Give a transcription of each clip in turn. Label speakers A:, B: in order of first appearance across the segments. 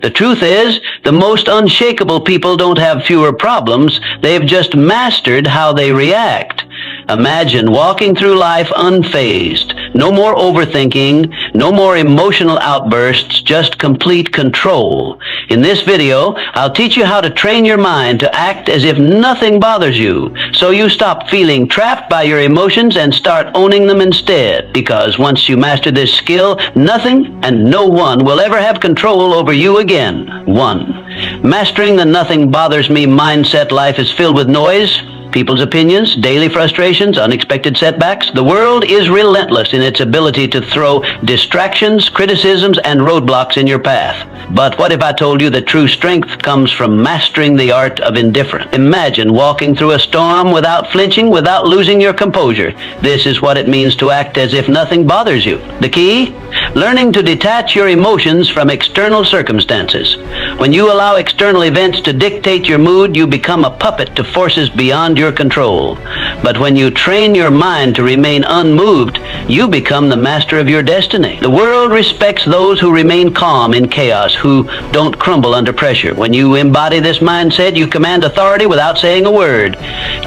A: The truth is, the most unshakable people don't have fewer problems, they've just mastered how they react. Imagine walking through life unfazed. No more overthinking, no more emotional outbursts, just complete control. In this video, I'll teach you how to train your mind to act as if nothing bothers you, so you stop feeling trapped by your emotions and start owning them instead. Because once you master this skill, nothing and no one will ever have control over you again. 1. Mastering the nothing bothers me mindset. Life is filled with noise, people's opinions, daily frustrations, unexpected setbacks. The world is relentless in its ability to throw distractions, criticisms, and roadblocks in your path. But what if I told you that true strength comes from mastering the art of indifference? Imagine walking through a storm without flinching, without losing your composure. This is what it means to act as if nothing bothers you. The key? Learning to detach your emotions from external circumstances. When you allow external events to dictate your mood, you become a puppet to forces beyond your control. But when you train your mind to remain unmoved, you become the master of your destiny. The world respects those who remain calm in chaos, who don't crumble under pressure. When you embody this mindset, you command authority without saying a word.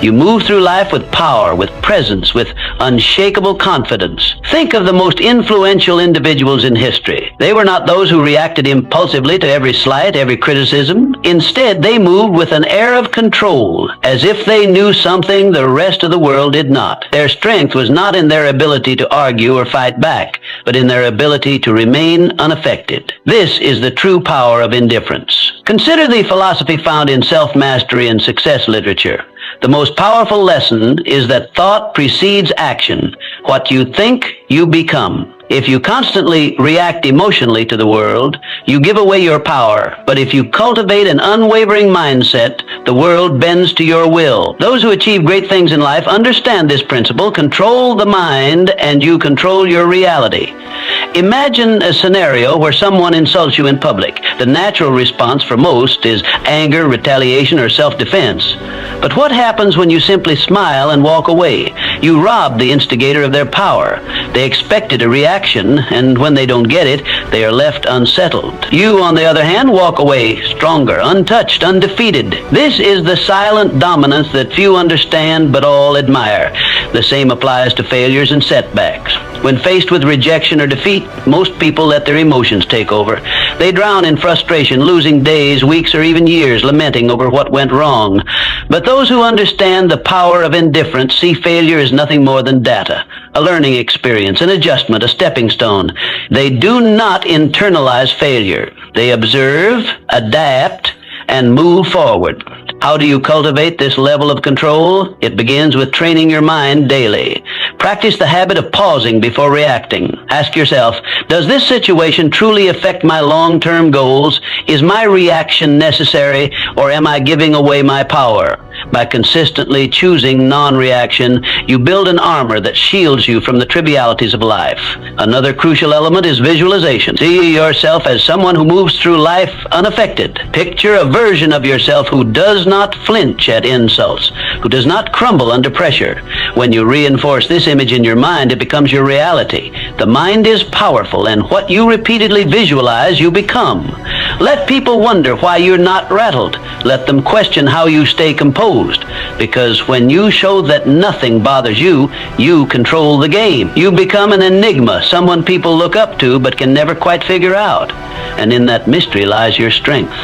A: You move through life with power, with presence, with unshakable confidence. Think of the most influential individuals in history. They were not those who reacted impulsively to every slight, every criticism. Instead, they moved with an air of control, as if they knew something the rest of the world did not. Their strength was not in their ability to argue or fight back, but in their ability to remain unaffected. This is the true power of indifference. Consider the philosophy found in self-mastery and success literature. The most powerful lesson is that thought precedes action. What you think, you become. If you constantly react emotionally to the world, you give away your power. But if you cultivate an unwavering mindset, the world bends to your will. Those who achieve great things in life understand this principle. Control the mind and you control your reality. Imagine a scenario where someone insults you in public. The natural response for most is anger, retaliation, or self-defense. But what happens when you simply smile and walk away? You rob the instigator of their power. They expected a reaction, and when they don't get it, they are left unsettled. You, on the other hand, walk away stronger, untouched, undefeated. This is the silent dominance that few understand but all admire. The same applies to failures and setbacks. When faced with rejection or defeat, most people let their emotions take over. They drown in frustration, losing days, weeks, or even years lamenting over what went wrong. But those who understand the power of indifference see failure as nothing more than data, a learning experience, an adjustment, a stepping stone. They do not internalize failure. They observe, adapt, and move forward. How do you cultivate this level of control? It begins with training your mind daily. Practice the habit of pausing before reacting. Ask yourself, does this situation truly affect my long-term goals? Is my reaction necessary, or am I giving away my power? By consistently choosing non-reaction, you build an armor that shields you from the trivialities of life. Another crucial element is visualization. See yourself as someone who moves through life unaffected. Picture a version of yourself who does not flinch at insults, who does not crumble under pressure. When you reinforce this image in your mind, it becomes your reality. The mind is powerful, and what you repeatedly visualize, you become. Let people wonder why you're not rattled. Let them question how you stay composed. Because when you show that nothing bothers you, you control the game. You become an enigma, someone people look up to but can never quite figure out. And in that mystery lies your strength.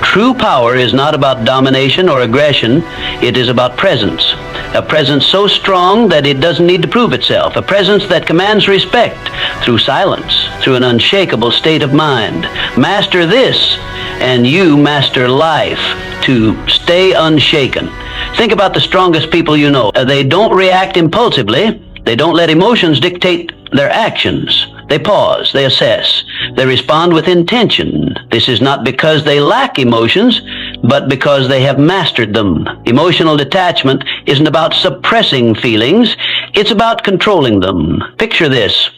A: True power is not about domination or aggression. It is about presence. A presence so strong that it doesn't need to prove itself. A presence that commands respect through silence, through an unshakable state of mind. Master this, and you master life. To stay unshaken. Think about the strongest people you know. They don't react impulsively. They don't let emotions dictate their actions. They pause, they assess, they respond with intention. This is not because they lack emotions, but because they have mastered them. Emotional detachment isn't about suppressing feelings, it's about controlling them. Picture this.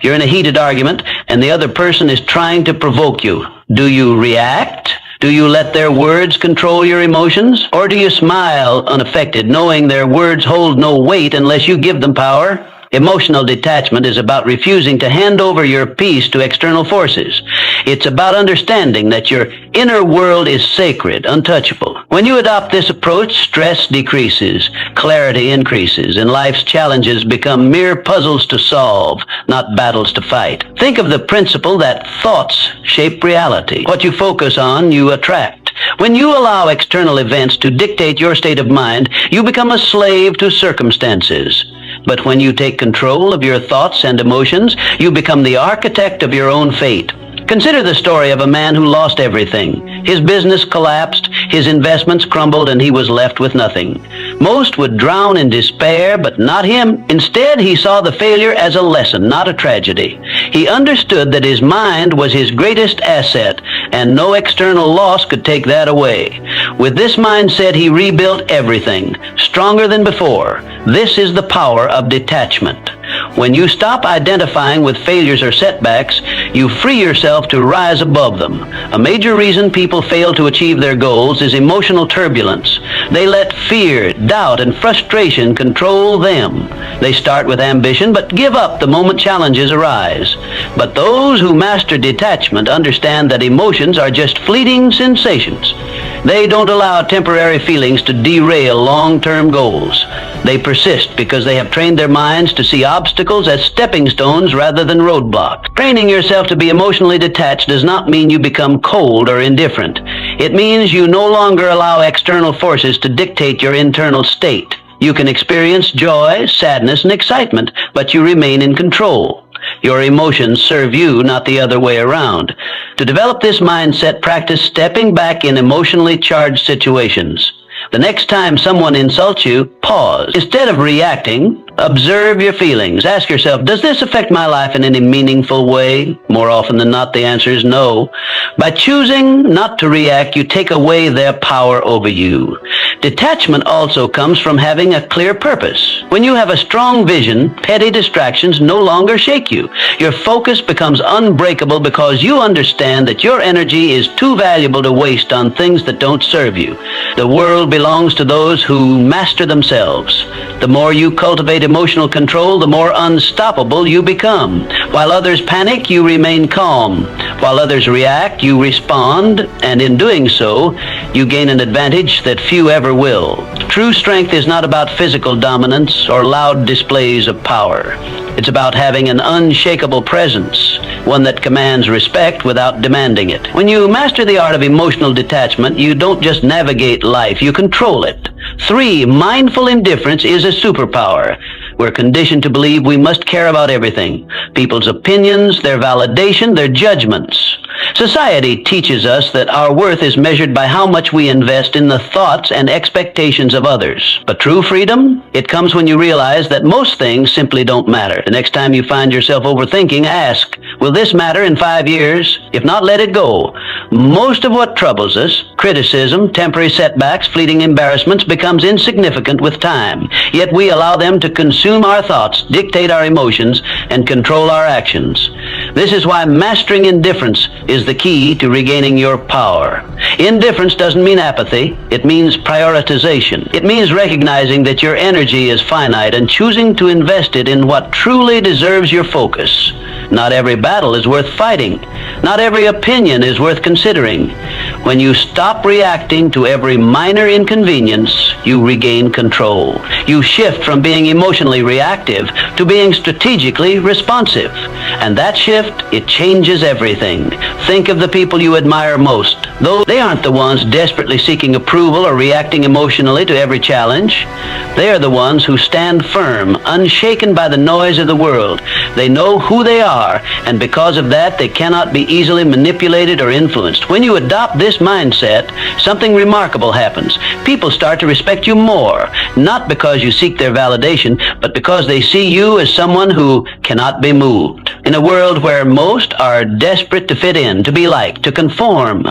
A: You're in a heated argument, and the other person is trying to provoke you. Do you react? Do you let their words control your emotions? Or do you smile unaffected, knowing their words hold no weight unless you give them power? Emotional detachment is about refusing to hand over your peace to external forces. It's about understanding that your inner world is sacred, untouchable. When you adopt this approach, stress decreases, clarity increases, and life's challenges become mere puzzles to solve, not battles to fight. Think of the principle that thoughts shape reality. What you focus on, you attract. When you allow external events to dictate your state of mind, you become a slave to circumstances. But when you take control of your thoughts and emotions, you become the architect of your own fate. Consider the story of a man who lost everything. His business collapsed, his investments crumbled, and he was left with nothing. Most would drown in despair, but not him. Instead, he saw the failure as a lesson, not a tragedy. He understood that his mind was his greatest asset, and no external loss could take that away. With this mindset, he rebuilt everything, stronger than before. This is the power of detachment. When you stop identifying with failures or setbacks, you free yourself to rise above them. A major reason people fail to achieve their goals is emotional turbulence. They let fear, doubt, and frustration control them. They start with ambition, but give up the moment challenges arise. But those who master detachment understand that emotions are just fleeting sensations. They don't allow temporary feelings to derail long-term goals. They persist because they have trained their minds to see obstacles as stepping stones rather than roadblocks. Training yourself to be emotionally detached does not mean you become cold or indifferent. It means you no longer allow external forces to dictate your internal state. You can experience joy, sadness, and excitement, but you remain in control. Your emotions serve you, not the other way around. To develop this mindset, practice stepping back in emotionally charged situations. The next time someone insults you, pause. Instead of reacting, observe your feelings. Ask yourself, does this affect my life in any meaningful way? More often than not, the answer is no. By choosing not to react, you take away their power over you. Detachment also comes from having a clear purpose. When you have a strong vision, petty distractions no longer shake you. Your focus becomes unbreakable because you understand that your energy is too valuable to waste on things that don't serve you. The world belongs to those who master themselves. The more you cultivate emotional control, the more unstoppable you become. While others panic, you remain calm. While others react, you respond, and in doing so, you gain an advantage that few ever will. True strength is not about physical dominance or loud displays of power. It's about having an unshakable presence, one that commands respect without demanding it. When you master the art of emotional detachment, you don't just navigate life, you control it. 3, mindful indifference is a superpower. We're conditioned to believe we must care about everything: people's opinions, their validation, their judgments. Society teaches us that our worth is measured by how much we invest in the thoughts and expectations of others. But true freedom, it comes when you realize that most things simply don't matter. The next time you find yourself overthinking, ask, will this matter in 5 years? If not, let it go. Most of what troubles us, criticism, temporary setbacks, fleeting embarrassments, becomes insignificant with time. Yet we allow them to consume our thoughts, dictate our emotions, and control our actions. This is why mastering indifference is the key to regaining your power. Indifference doesn't mean apathy. It means prioritization. It means recognizing that your energy is finite and choosing to invest it in what truly deserves your focus. Not every battle is worth fighting. Not every opinion is worth considering. When you stop reacting to every minor inconvenience, you regain control. You shift from being emotionally reactive to being strategically responsive. And that shift, it changes everything. Think of the people you admire most. Though they aren't the ones desperately seeking approval or reacting emotionally to every challenge. They are the ones who stand firm, unshaken by the noise of the world. They know who they are, and because of that, they cannot be easily manipulated or influenced. When you adopt this mindset, something remarkable happens. People start to respect you more, not because you seek their validation, but because they see you as someone who cannot be moved. In a world where most are desperate to fit in, to be liked, to conform,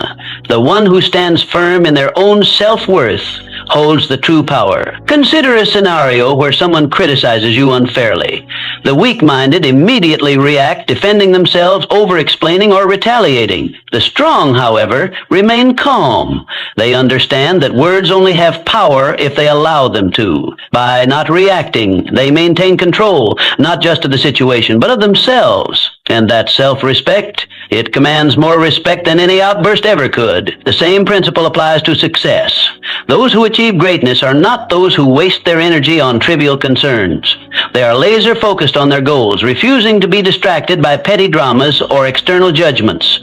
A: the one who stands firm in their own self-worth holds the true power. Consider a scenario where someone criticizes you unfairly. The weak-minded immediately react, defending themselves, over-explaining, or retaliating. The strong, however, remain calm. They understand that words only have power if they allow them to. By not reacting, they maintain control, not just of the situation, but of themselves. And that self-respect, it commands more respect than any outburst ever could. The same principle applies to success. Those who achieve greatness are not those who waste their energy on trivial concerns. They are laser-focused on their goals, refusing to be distracted by petty dramas or external judgments.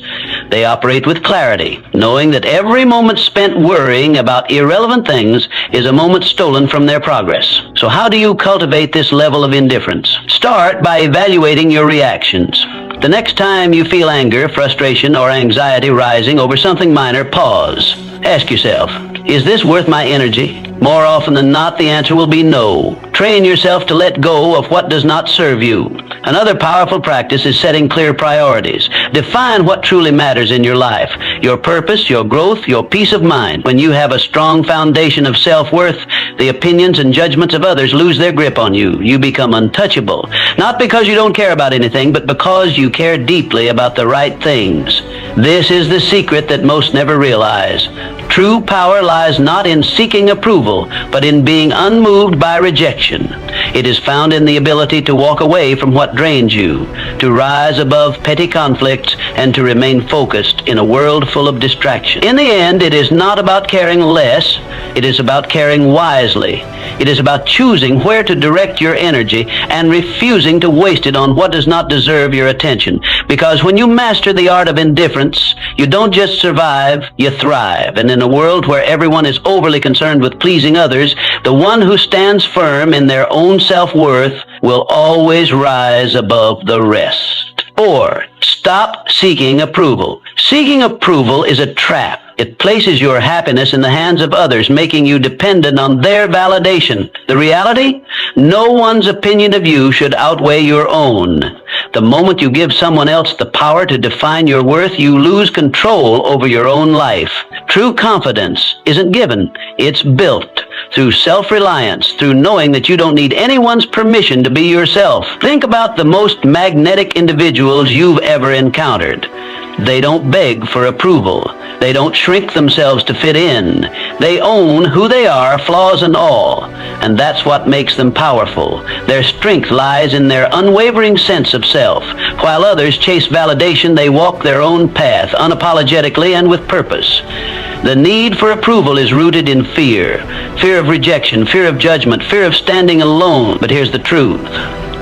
A: They operate with clarity, knowing that every moment spent worrying about irrelevant things is a moment stolen from their progress. So how do you cultivate this level of indifference? Start by evaluating your reactions. The next time you feel anger, frustration, or anxiety rising over something minor, pause. Ask yourself, is this worth my energy? More often than not, the answer will be no. Train yourself to let go of what does not serve you. Another powerful practice is setting clear priorities. Define what truly matters in your life, your purpose, your growth, your peace of mind. When you have a strong foundation of self-worth, the opinions and judgments of others lose their grip on you. You become untouchable, not because you don't care about anything, but because you care deeply about the right things. This is the secret that most never realize. True power lies not in seeking approval, but in being unmoved by rejection. It is found in the ability to walk away from what drains you, to rise above petty conflicts, and to remain focused in a world full of distraction. In the end, it is not about caring less, it is about caring wisely. It is about choosing where to direct your energy and refusing to waste it on what does not deserve your attention. Because when you master the art of indifference, you don't just survive, you thrive. And in a world where everyone is overly concerned with pleasing others, the one who stands firm in their own self-worth will always rise above the rest. 4. Stop seeking approval. Seeking approval is a trap. It places your happiness in the hands of others, making you dependent on their validation. The reality? No one's opinion of you should outweigh your own. The moment you give someone else the power to define your worth, you lose control over your own life. True confidence isn't given, it's built through self-reliance, through knowing that you don't need anyone's permission to be yourself. Think about the most magnetic individuals you've ever encountered. They don't beg for approval. They don't shrink themselves to fit in. They own who they are, flaws and all. And that's what makes them powerful. Their strength lies in their unwavering sense of self. While others chase validation, they walk their own path, unapologetically and with purpose. The need for approval is rooted in fear. Fear of rejection, fear of judgment, fear of standing alone. But here's the truth.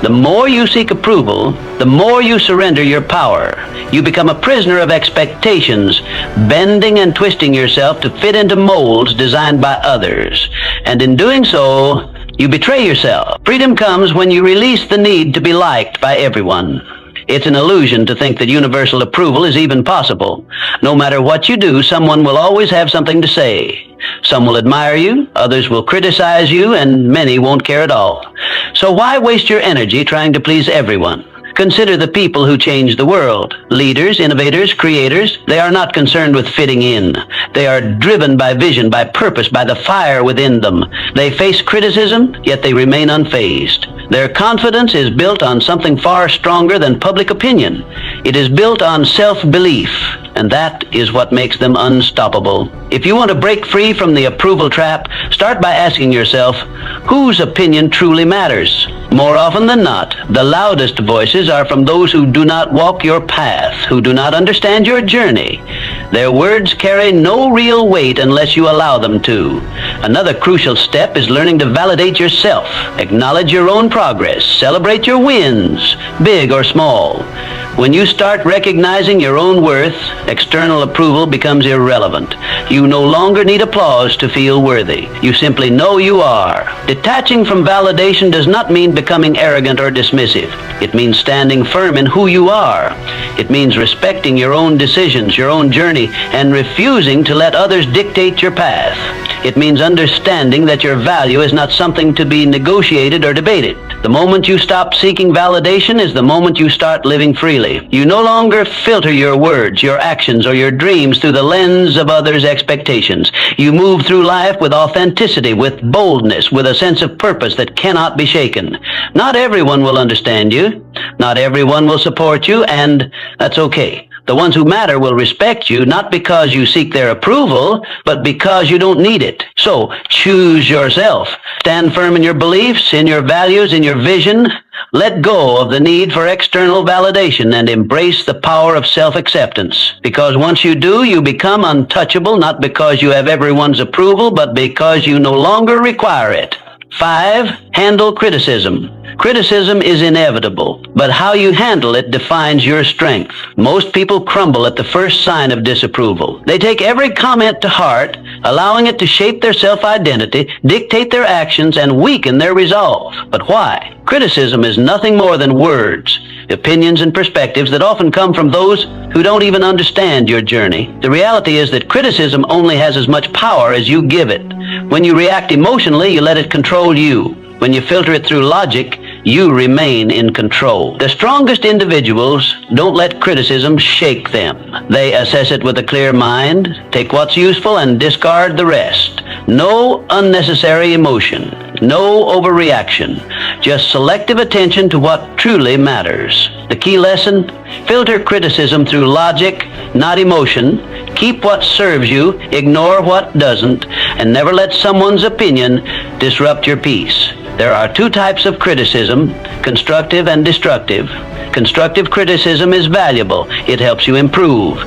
A: The more you seek approval, the more you surrender your power. You become a prisoner of expectations, bending and twisting yourself to fit into molds designed by others. And in doing so, you betray yourself. Freedom comes when you release the need to be liked by everyone. It's an illusion to think that universal approval is even possible. No matter what you do, someone will always have something to say. Some will admire you, others will criticize you, and many won't care at all. So why waste your energy trying to please everyone? Consider the people who change the world. Leaders, innovators, creators, they are not concerned with fitting in. They are driven by vision, by purpose, by the fire within them. They face criticism, yet they remain unfazed. Their confidence is built on something far stronger than public opinion. It is built on self-belief, and that is what makes them unstoppable. If you want to break free from the approval trap, start by asking yourself, whose opinion truly matters? More often than not, the loudest voices are from those who do not walk your path, who do not understand your journey. Their words carry no real weight unless you allow them to. Another crucial step is learning to validate yourself, acknowledge your own progress, celebrate your wins, big or small. When you start recognizing your own worth, external approval becomes irrelevant. You no longer need applause to feel worthy. You simply know you are. Detaching from validation does not mean becoming arrogant or dismissive. It means standing firm in who you are. It means respecting your own decisions, your own journey, and refusing to let others dictate your path. It means understanding that your value is not something to be negotiated or debated. The moment you stop seeking validation is the moment you start living freely. You no longer filter your words, your actions, or your dreams through the lens of others' expectations. You move through life with authenticity, with boldness, with a sense of purpose that cannot be shaken. Not everyone will understand you. Not everyone will support you, and that's okay. The ones who matter will respect you, not because you seek their approval, but because you don't need it. So, choose yourself. Stand firm in your beliefs, in your values, in your vision. Let go of the need for external validation and embrace the power of self-acceptance. Because once you do, you become untouchable, not because you have everyone's approval, but because you no longer require it. 5. Handle criticism. Criticism is inevitable, but how you handle it defines your strength. Most people crumble at the first sign of disapproval. They take every comment to heart, allowing it to shape their self-identity, dictate their actions, and weaken their resolve. But why? Criticism is nothing more than words, opinions, and perspectives that often come from those who don't even understand your journey. The reality is that criticism only has as much power as you give it. When you react emotionally, you let it control you. When you filter it through logic, you remain in control. The strongest individuals don't let criticism shake them. They assess it with a clear mind, take what's useful, and discard the rest. No unnecessary emotion, no overreaction, just selective attention to what truly matters. The key lesson? Filter criticism through logic, not emotion. Keep what serves you, ignore what doesn't, and never let someone's opinion disrupt your peace. There are 2 types of criticism, constructive and destructive. Constructive criticism is valuable. It helps you improve.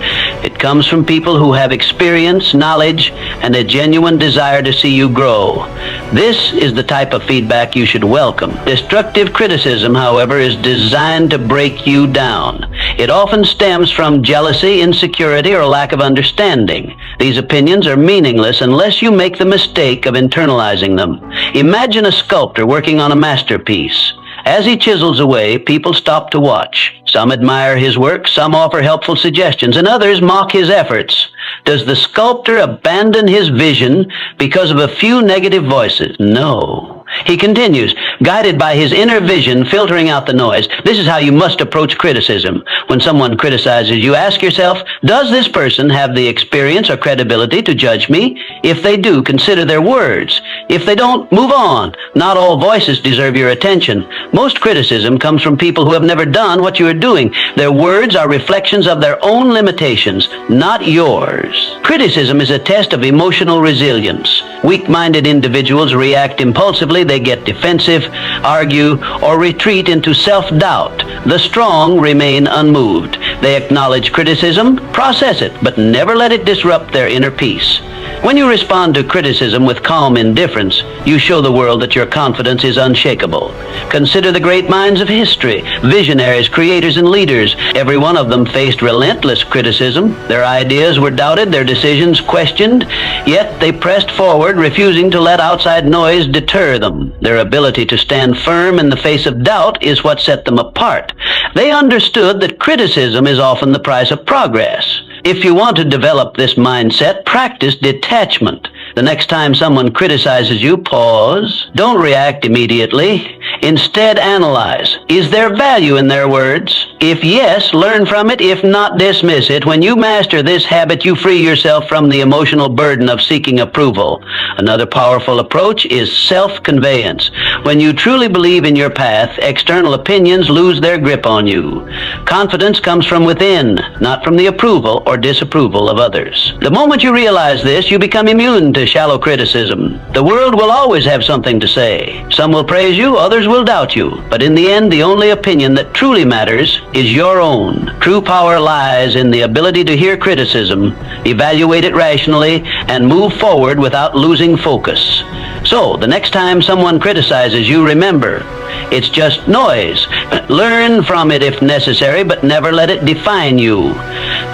A: It comes from people who have experience, knowledge, and a genuine desire to see you grow. This is the type of feedback you should welcome. Destructive criticism, however, is designed to break you down. It often stems from jealousy, insecurity, or lack of understanding. These opinions are meaningless unless you make the mistake of internalizing them. Imagine a sculptor working on a masterpiece. As he chisels away, people stop to watch. Some admire his work, some offer helpful suggestions, and others mock his efforts. Does the sculptor abandon his vision because of a few negative voices? No. He continues, guided by his inner vision, filtering out the noise. This is how you must approach criticism. When someone criticizes you, ask yourself, does this person have the experience or credibility to judge me? If they do, consider their words. If they don't, move on. Not all voices deserve your attention. Most criticism comes from people who have never done what you are doing. Their words are reflections of their own limitations, not yours. Criticism is a test of emotional resilience. Weak-minded individuals react impulsively. They get defensive, argue, or retreat into self-doubt. The strong remain unmoved. They acknowledge criticism, process it, but never let it disrupt their inner peace. When you respond to criticism with calm indifference, you show the world that your confidence is unshakable. Consider the great minds of history, visionaries, creators, and leaders. Every one of them faced relentless criticism. Their ideas were doubted, their decisions questioned, yet they pressed forward, refusing to let outside noise deter them. Their ability to stand firm in the face of doubt is what set them apart. They understood that criticism is often the price of progress. If you want to develop this mindset, practice detachment. The next time someone criticizes you, pause. Don't react immediately. Instead, analyze. Is there value in their words? If yes, learn from it. If not, dismiss it. When you master this habit, you free yourself from the emotional burden of seeking approval. Another powerful approach is self-conveyance. When you truly believe in your path, external opinions lose their grip on you. Confidence comes from within, not from the approval or disapproval of others. The moment you realize this, you become immune to shallow criticism. The world will always have something to say. Some will praise you, others will doubt you. But in the end, the only opinion that truly matters is your own. True power lies in the ability to hear criticism, evaluate it rationally, and move forward without losing focus. So, the next time someone criticizes you, remember, it's just noise. Learn from it if necessary, but never let it define you.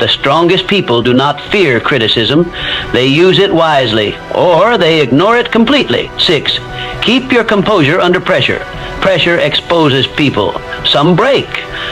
A: The strongest people do not fear criticism. They use it wisely, or they ignore it completely. 6. Keep your composure under pressure. Pressure exposes people. Some break,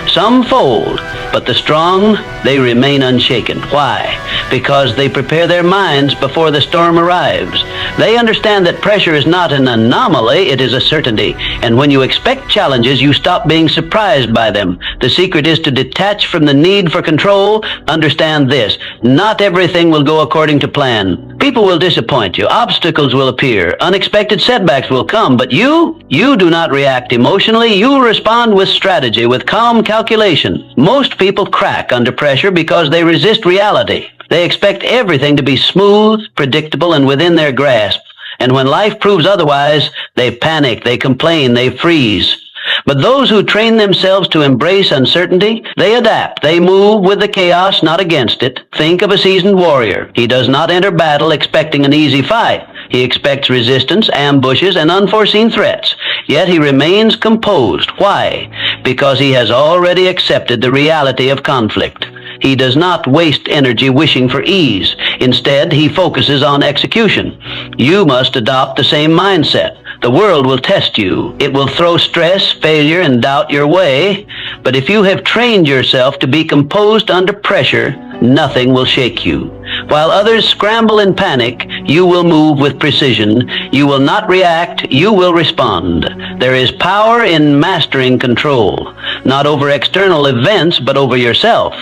A: some fold, but the strong, they remain unshaken. Why? Because they prepare their minds before the storm arrives. They understand that pressure is not an anomaly, it is a certainty. And when you expect challenges, you stop being surprised by them. The secret is to detach from the need for control. Understand this: not everything will go according to plan. People will disappoint you. Obstacles will appear. Unexpected setbacks will come. But you do not react emotionally. You respond with strategy, with calm calculation. Most people crack under pressure because they resist reality. They expect everything to be smooth, predictable, and within their grasp. And when life proves otherwise, they panic, they complain, they freeze. But those who train themselves to embrace uncertainty, they adapt. They move with the chaos, not against it. Think of a seasoned warrior. He does not enter battle expecting an easy fight. He expects resistance, ambushes, and unforeseen threats. Yet he remains composed. Why? Because he has already accepted the reality of conflict. He does not waste energy wishing for ease. Instead, he focuses on execution. You must adopt the same mindset. The world will test you. It will throw stress, failure, and doubt your way. But if you have trained yourself to be composed under pressure, nothing will shake you. While others scramble in panic, you will move with precision. You will not react, you will respond. There is power in mastering control, not over external events, but over yourself.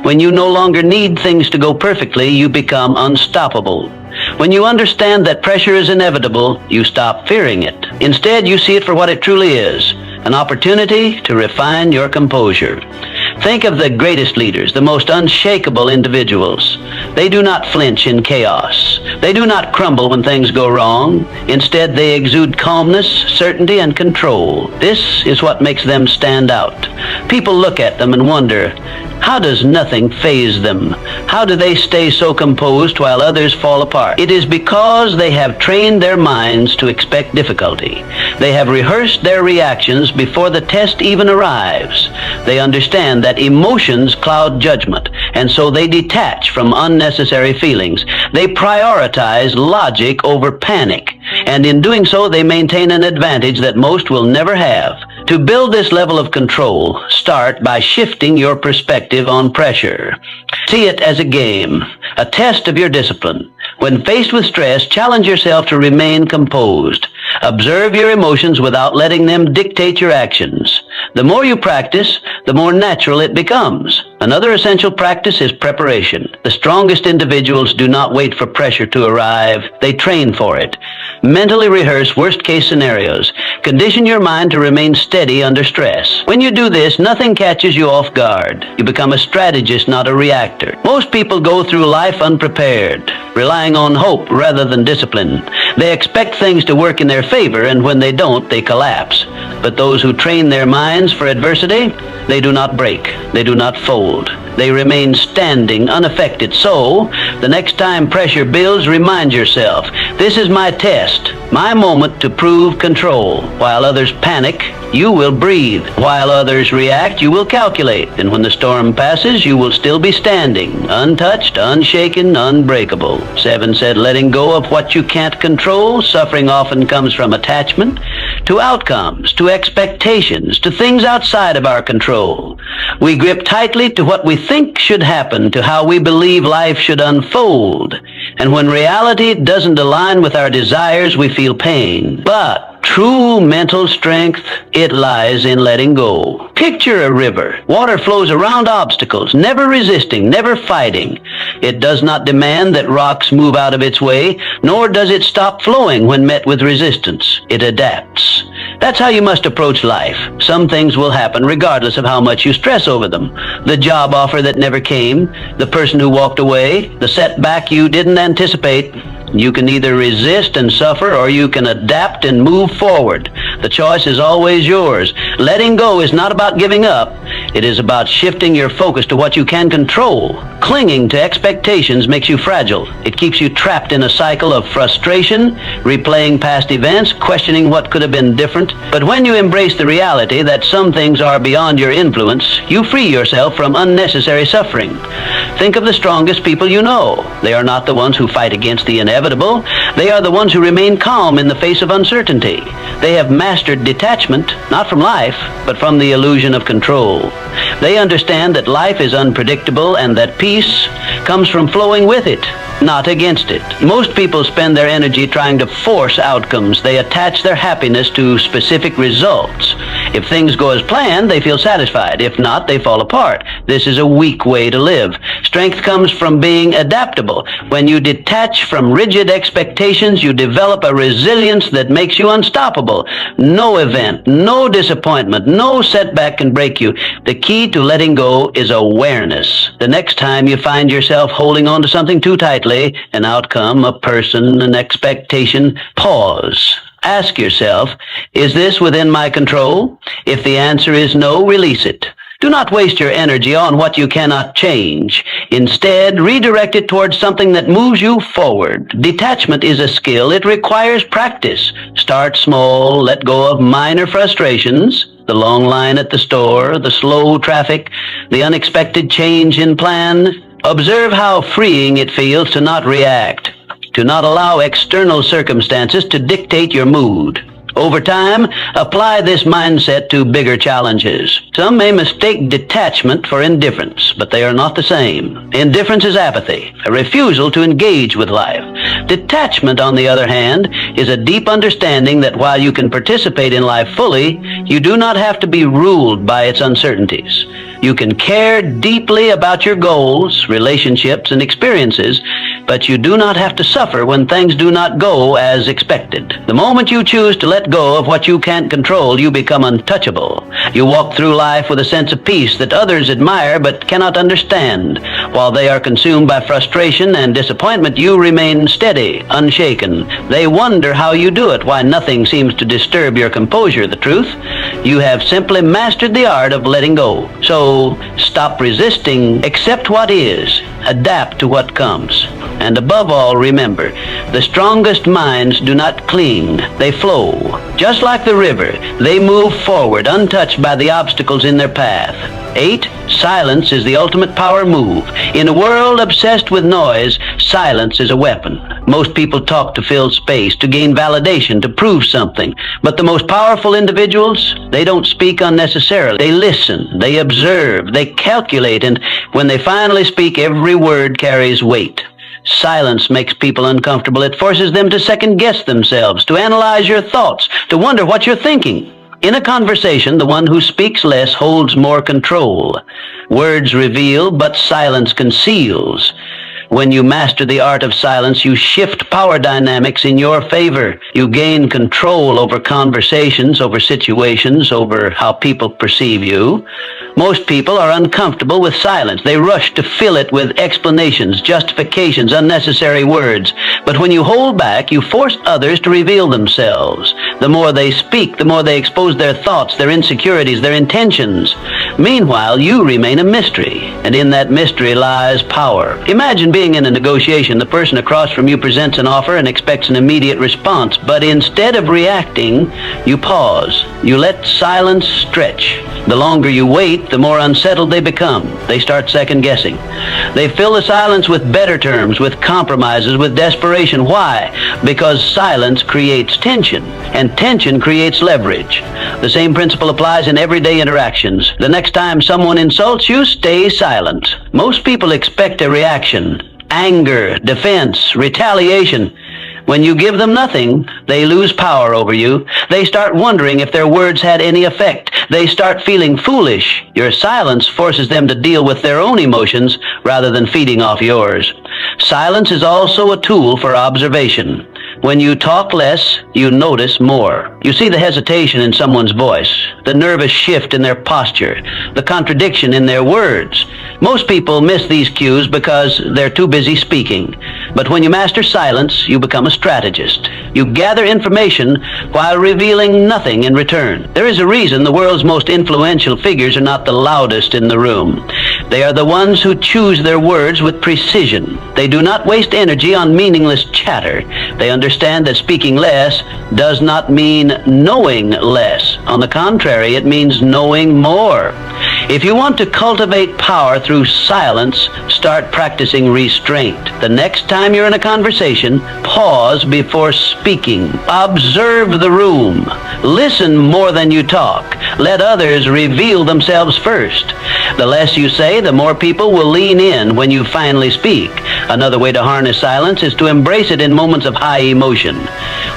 A: When you no longer need things to go perfectly, you become unstoppable. When you understand that pressure is inevitable, you stop fearing it. Instead, you see it for what it truly is: an opportunity to refine your composure. Think of the greatest leaders, the most unshakable individuals. They do not flinch in chaos. They do not crumble when things go wrong. Instead, they exude calmness, certainty, and control. This is what makes them stand out. People look at them and wonder, how does nothing faze them? How do they stay so composed while others fall apart? It is because they have trained their minds to expect difficulty. They have rehearsed their reactions before the test even arrives. They understand that emotions cloud judgment, and so they detach from unnecessary feelings. They prioritize logic over panic, and in doing so, they maintain an advantage that most will never have. To build this level of control, start by shifting your perspective on pressure. See it as a game, a test of your discipline. When faced with stress, challenge yourself to remain composed. Observe your emotions without letting them dictate your actions. The more you practice, the more natural it becomes. Another essential practice is preparation. The strongest individuals do not wait for pressure to arrive. They train for it. Mentally rehearse worst-case scenarios. Condition your mind to remain steady under stress. When you do this, nothing catches you off guard. You become a strategist, not a reactor. Most people go through life unprepared, relying on hope rather than discipline. They expect things to work in their favor, and when they don't, they collapse. But those who train their minds for adversity, they do not break. They do not fold. They remain standing, unaffected. So, the next time pressure builds, remind yourself, this is my test, my moment to prove control. While others panic, you will breathe. While others react, you will calculate. And when the storm passes, you will still be standing, untouched, unshaken, unbreakable. 7 said, letting go of what you can't control. Suffering often comes from attachment to outcomes, to expectations, to things outside of our control. We grip tightly to what we think should happen, to how we believe life should unfold. And when reality doesn't align with our desires, we feel pain. But true mental strength, it lies in letting go. Picture a river. Water flows around obstacles, never resisting, never fighting. It does not demand that rocks move out of its way, nor does it stop flowing when met with resistance. It adapts. That's how you must approach life. Some things will happen regardless of how much you stress over them. The job offer that never came, the person who walked away, the setback you didn't anticipate. You can either resist and suffer, or you can adapt and move forward. The choice is always yours. Letting go is not about giving up. It is about shifting your focus to what you can control. Clinging to expectations makes you fragile. It keeps you trapped in a cycle of frustration, replaying past events, questioning what could have been different. But when you embrace the reality that some things are beyond your influence, you free yourself from unnecessary suffering. Think of the strongest people you know. They are not the ones who fight against the inevitable. They are the ones who remain calm in the face of uncertainty. They have mastered detachment, not from life, but from the illusion of control. They understand that life is unpredictable and that peace comes from flowing with it, not against it. Most people spend their energy trying to force outcomes. They attach their happiness to specific results. If things go as planned, they feel satisfied. If not, they fall apart. This is a weak way to live. Strength comes from being adaptable. When you detach from rigid expectations, you develop a resilience that makes you unstoppable. No event, no disappointment, no setback can break you. The key to letting go is awareness. The next time you find yourself holding on to something too tightly, an outcome, a person, an expectation, pause. Ask yourself, is this within my control? If the answer is no, release it. Do not waste your energy on what you cannot change. Instead, redirect it towards something that moves you forward. Detachment is a skill. It requires practice. Start small, let go of minor frustrations, the long line at the store, the slow traffic, the unexpected change in plan. Observe how freeing it feels to not react, to not allow external circumstances to dictate your mood. Over time, apply this mindset to bigger challenges. Some may mistake detachment for indifference, but they are not the same. Indifference is apathy, a refusal to engage with life. Detachment, on the other hand, is a deep understanding that while you can participate in life fully, you do not have to be ruled by its uncertainties. You can care deeply about your goals, relationships, and experiences, but you do not have to suffer when things do not go as expected. The moment you choose to let go of what you can't control, you become untouchable. You walk through life with a sense of peace that others admire but cannot understand. While they are consumed by frustration and disappointment, you remain steady, unshaken. They wonder how you do it, why nothing seems to disturb your composure. The truth? You have simply mastered the art of letting go. So stop resisting, accept what is, adapt to what comes. And above all, remember, the strongest minds do not cling, they flow. Just like the river, they move forward, untouched by the obstacles in their path. 8. Silence is the ultimate power move. In a world obsessed with noise, silence is a weapon. Most people talk to fill space, to gain validation, to prove something. But the most powerful individuals, they don't speak unnecessarily. They listen, they observe, they calculate, and when they finally speak, every word carries weight. Silence makes people uncomfortable. It forces them to second-guess themselves, to analyze your thoughts, to wonder what you're thinking. In a conversation, the one who speaks less holds more control. Words reveal, but silence conceals. When you master the art of silence, you shift power dynamics in your favor. You gain control over conversations, over situations, over how people perceive you. Most people are uncomfortable with silence. They rush to fill it with explanations, justifications, unnecessary words. But when you hold back, you force others to reveal themselves. The more they speak, the more they expose their thoughts, their insecurities, their intentions. Meanwhile, you remain a mystery, and in that mystery lies power. Imagine being in a negotiation. The person across from you presents an offer and expects an immediate response, but instead of reacting, you pause. You let silence stretch. The longer you wait, the more unsettled they become. They start second-guessing. They fill the silence with better terms, with compromises, with desperation. Why? Because silence creates tension, and tension creates leverage. The same principle applies in everyday interactions. The next time someone insults you, stay silent. Most people expect a reaction. Anger, defense, retaliation. When you give them nothing, they lose power over you. They start wondering if their words had any effect. They start feeling foolish. Your silence forces them to deal with their own emotions rather than feeding off yours. Silence is also a tool for observation. When you talk less, you notice more. You see the hesitation in someone's voice, the nervous shift in their posture, the contradiction in their words. Most people miss these cues because they're too busy speaking. But when you master silence, you become a strategist. You gather information while revealing nothing in return. There is a reason the world's most influential figures are not the loudest in the room. They are the ones who choose their words with precision. They do not waste energy on meaningless chatter. They understand that speaking less does not mean knowing less. On the contrary, it means knowing more. If you want to cultivate power through silence, start practicing restraint. The next time you're in a conversation, pause before speaking. Observe the room. Listen more than you talk. Let others reveal themselves first. The less you say, the more people will lean in when you finally speak. Another way to harness silence is to embrace it in moments of high emotion.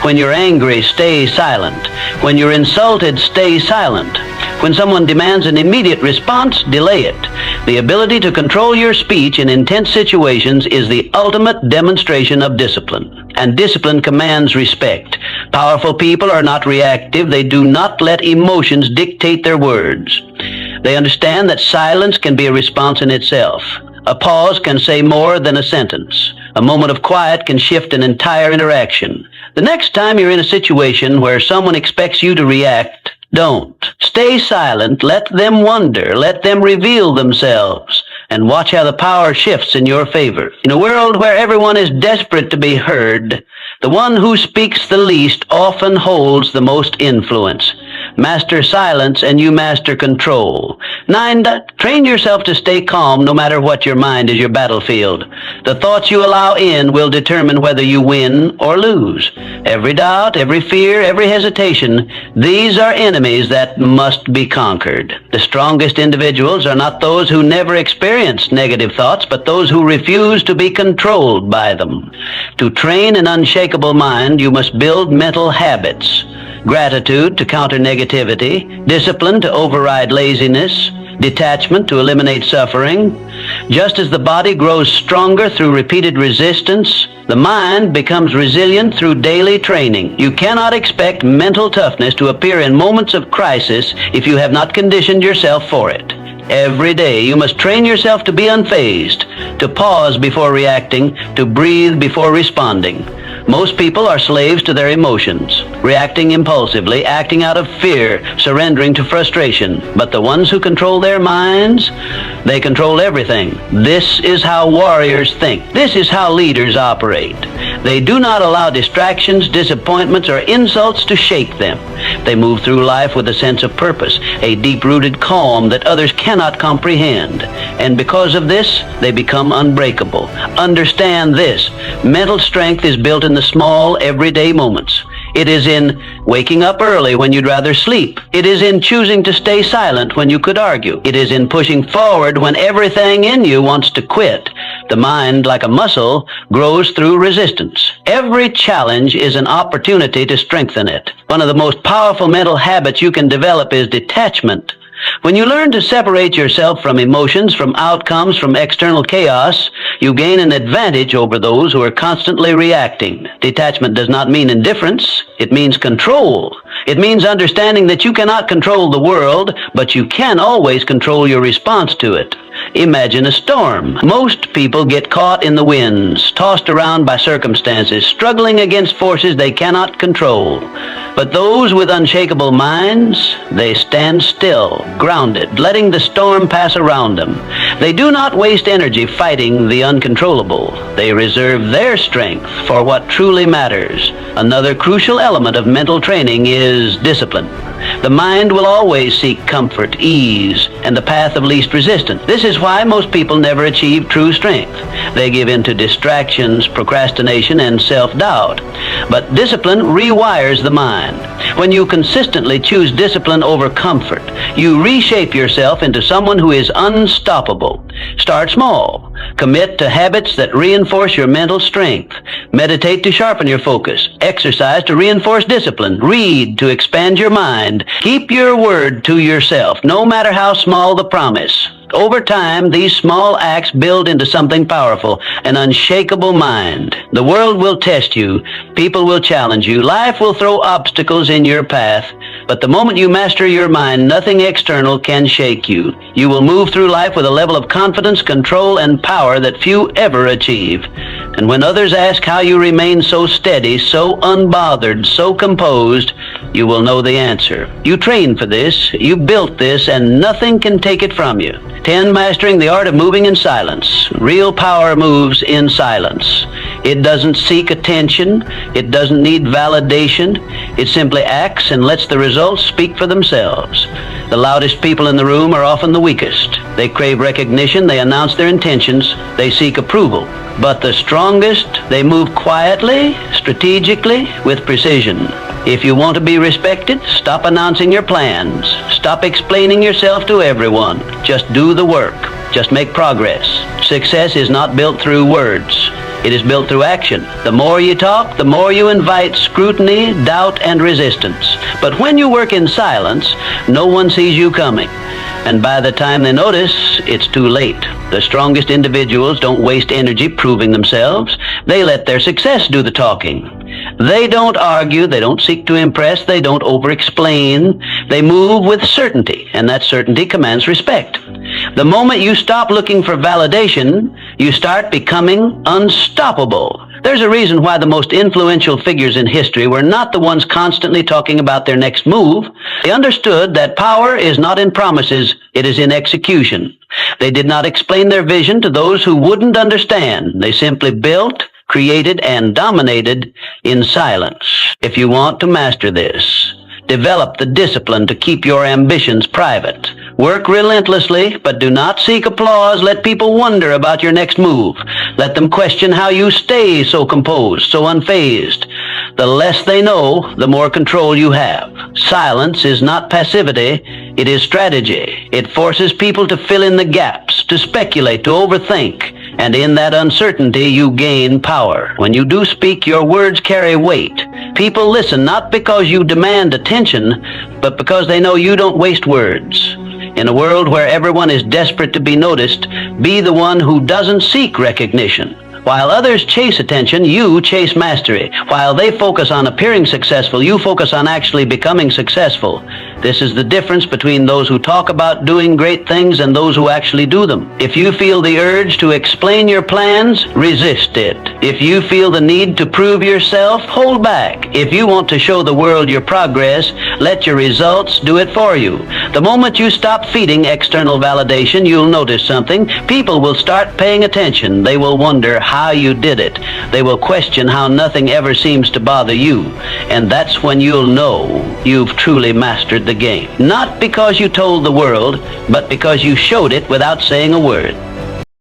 A: When you're angry, stay silent. When you're insulted, stay silent. When someone demands an immediate response, delay it. The ability to control your speech in intense situations is the ultimate demonstration of discipline. And discipline commands respect. Powerful people are not reactive. They do not let emotions dictate their words. They understand that silence can be a response in itself. A pause can say more than a sentence. A moment of quiet can shift an entire interaction. The next time you're in a situation where someone expects you to react, don't. Stay silent. Let them wonder. Let them reveal themselves. And watch how the power shifts in your favor. In a world where everyone is desperate to be heard, the one who speaks the least often holds the most influence. Master silence and you master control. 9. Train yourself to stay calm no matter what your mind is your battlefield. The thoughts you allow in will determine whether you win or lose. Every doubt, every fear, every hesitation, these are enemies that must be conquered. The strongest individuals are not those who never experience negative thoughts, but those who refuse to be controlled by them. To train an unshakable mind, you must build mental habits. Gratitude to counter negativity, discipline to override laziness, detachment to eliminate suffering. Just as the body grows stronger through repeated resistance, the mind becomes resilient through daily training. You cannot expect mental toughness to appear in moments of crisis if you have not conditioned yourself for it. Every day you must train yourself to be unfazed, to pause before reacting, to breathe before responding. Most people are slaves to their emotions, reacting impulsively, acting out of fear, surrendering to frustration. But the ones who control their minds, they control everything. This is how warriors think. This is how leaders operate. They do not allow distractions, disappointments, or insults to shake them. They move through life with a sense of purpose, a deep-rooted calm that others cannot comprehend. And because of this, they become unbreakable. Understand this: mental strength is built in the small, everyday moments. It is in waking up early when you'd rather sleep. It is in choosing to stay silent when you could argue. It is in pushing forward when everything in you wants to quit. The mind, like a muscle, grows through resistance. Every challenge is an opportunity to strengthen it. One of the most powerful mental habits you can develop is detachment. When you learn to separate yourself from emotions, from outcomes, from external chaos, you gain an advantage over those who are constantly reacting. Detachment does not mean indifference. It means control. It means understanding that you cannot control the world, but you can always control your response to it. Imagine a storm. Most people get caught in the winds, tossed around by circumstances, struggling against forces they cannot control. But those with unshakable minds, they stand still, grounded, letting the storm pass around them. They do not waste energy fighting the uncontrollable. They reserve their strength for what truly matters. Another crucial element of mental training is discipline. The mind will always seek comfort, ease, and the path of least resistance. This is why most people never achieve true strength. They give in to distractions, procrastination, and self-doubt. But discipline rewires the mind. When you consistently choose discipline over comfort, you reshape yourself into someone who is unstoppable. Start small. Commit to habits that reinforce your mental strength. Meditate to sharpen your focus. Exercise to reinforce discipline. Read to expand your mind. Keep your word to yourself, no matter how small the promise. Over time, these small acts build into something powerful, an unshakable mind. The world will test you. People will challenge you. Life will throw obstacles in your path. But the moment you master your mind, nothing external can shake you. You will move through life with a level of confidence, control, and power that few ever achieve. And when others ask how you remain so steady, so unbothered, so composed, you will know the answer. You trained for this, you built this, and nothing can take it from you. 10. Mastering the art of moving in silence. Real power moves in silence. It doesn't seek attention. It doesn't need validation. It simply acts and lets the results speak for themselves. The loudest people in the room are often the weakest. They crave recognition, they announce their intentions, they seek approval. But the strongest, they move quietly, strategically, with precision. If you want to be respected, stop announcing your plans. Stop explaining yourself to everyone. Just do the work. Just make progress. Success is not built through words. It is built through action. The more you talk, the more you invite scrutiny, doubt, and resistance. But when you work in silence, no one sees you coming. And by the time they notice, it's too late. The strongest individuals don't waste energy proving themselves. They let their success do the talking. They don't argue, they don't seek to impress, they don't over-explain. They move with certainty, and that certainty commands respect. The moment you stop looking for validation, you start becoming unstoppable. There's a reason why the most influential figures in history were not the ones constantly talking about their next move. They understood that power is not in promises, it is in execution. They did not explain their vision to those who wouldn't understand. They simply built, created, and dominated in silence. If you want to master this, develop the discipline to keep your ambitions private. Work relentlessly, but do not seek applause. Let people wonder about your next move. Let them question how you stay so composed, so unfazed. The less they know, the more control you have. Silence is not passivity, it is strategy. It forces people to fill in the gaps, to speculate, to overthink. And in that uncertainty, you gain power. When you do speak, your words carry weight. People listen not because you demand attention, but because they know you don't waste words. In a world where everyone is desperate to be noticed, be the one who doesn't seek recognition. While others chase attention, you chase mastery. While they focus on appearing successful, you focus on actually becoming successful. This is the difference between those who talk about doing great things and those who actually do them. If you feel the urge to explain your plans, resist it. If you feel the need to prove yourself, hold back. If you want to show the world your progress, let your results do it for you. The moment you stop feeding external validation, you'll notice something. People will start paying attention. They will wonder how you did it. They will question how nothing ever seems to bother you. And that's when you'll know you've truly mastered the game. Not because you told the world, but because you showed it without saying a word.